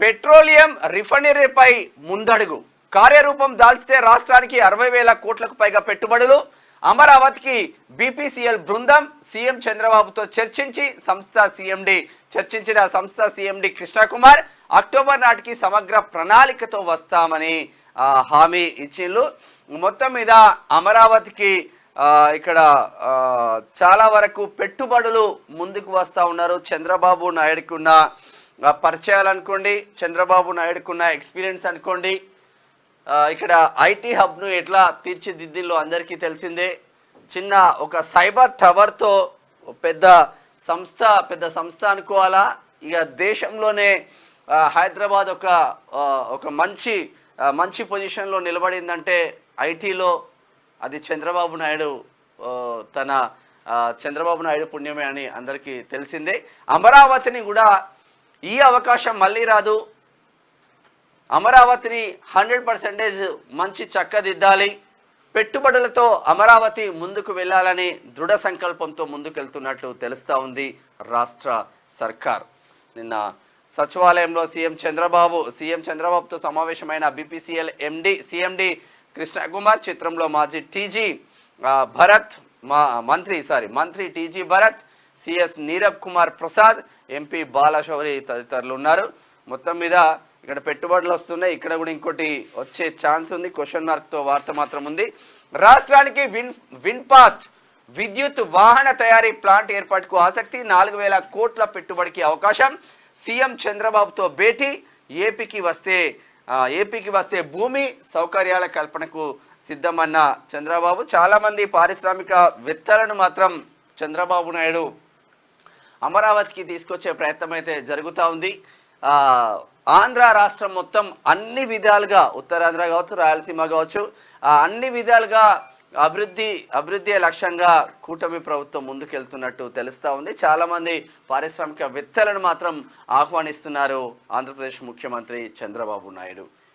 Petroleum రిఫైనరీపై ముందడుగు కార్యరూపం దాల్చితే రాష్ట్రానికి 60,000 కోట్లకు పైగా పెట్టుబడులు. అమరావతికి బీపీసీఎల్ బృందం సీఎం చంద్రబాబుతో చర్చించిన సంస్థ సీఎండి కృష్ణకుమార్ అక్టోబర్ నాటికి సమగ్ర ప్రణాళికతో వస్తామని హామీ ఇచ్చిండ్రు. మొత్తం మీద అమరావతికి ఇక్కడ చాలా వరకు పెట్టుబడులు ముందుకు వస్తూ ఉన్నారు. చంద్రబాబు నాయుడుకి ఉన్న పరిచయాలు అనుకోండి, చంద్రబాబు నాయుడుకున్న ఎక్స్పీరియన్స్ అనుకోండి, ఇక్కడ ఐటీ హబ్ను ఎట్లా తీర్చిదిద్దిల్లో అందరికీ తెలిసిందే. చిన్న ఒక సైబర్ టవర్తో పెద్ద సంస్థ అనుకోవాలా. ఇక దేశంలోనే హైదరాబాద్ ఒక మంచి పొజిషన్లో నిలబడిందంటే ఐటీలో అది చంద్రబాబు నాయుడు పుణ్యమే అని అందరికీ తెలిసిందే. అమరావతిని కూడా ఈ అవకాశం మళ్ళీ రాదు. అమరావతిని 100% మంచి చక్కదిద్దాలి, పెట్టుబడులతో అమరావతి ముందుకు వెళ్ళాలని దృఢ సంకల్పంతో ముందుకెళ్తున్నట్లు తెలుస్తూ ఉంది రాష్ట్ర సర్కార్. నిన్న సచివాలయంలో సీఎం చంద్రబాబుతో సమావేశమైన బీపీసీఎల్ సీఎండి కృష్ణకుమార్, చిత్రంలో మాజీ టీజీ భరత్ మంత్రి TG Bharat, CS Neerabh Kumar Prasad, MP Balashowry తదితరులు ఉన్నారు. మొత్తం మీద ఇక్కడ పెట్టుబడులు వస్తున్నాయి. ఇక్కడ కూడా ఇంకోటి వచ్చే ఛాన్స్ ఉంది, క్వశ్చన్ మార్క్తో వార్త మాత్రం ఉంది. రాష్ట్రానికి విన్ఫాస్ట్ విద్యుత్ వాహన తయారీ ప్లాంట్ ఏర్పాటుకు ఆసక్తి, 4,000 కోట్ల పెట్టుబడికి అవకాశం. సీఎం చంద్రబాబుతో భేటీ, ఏపీకి వస్తే భూమి సౌకర్యాల కల్పనకు సిద్ధమన్న చంద్రబాబు. చాలామంది పారిశ్రామికవేత్తలను మాత్రం చంద్రబాబు నాయుడు అమరావతికి తీసుకొచ్చే ప్రయత్నం అయితే జరుగుతూ ఉంది. ఆంధ్ర రాష్ట్రం మొత్తం అన్ని విధాలుగా, ఉత్తరాంధ్ర కావచ్చు, రాయలసీమ కావచ్చు, అన్ని విధాలుగా అభివృద్ధి లక్ష్యంగా కూటమి ప్రభుత్వం ముందుకెళ్తున్నట్టు తెలుస్తూ ఉంది. చాలామంది పారిశ్రామికవేత్తలను మాత్రం ఆహ్వానిస్తున్నారు ఆంధ్రప్రదేశ్ ముఖ్యమంత్రి చంద్రబాబు నాయుడు.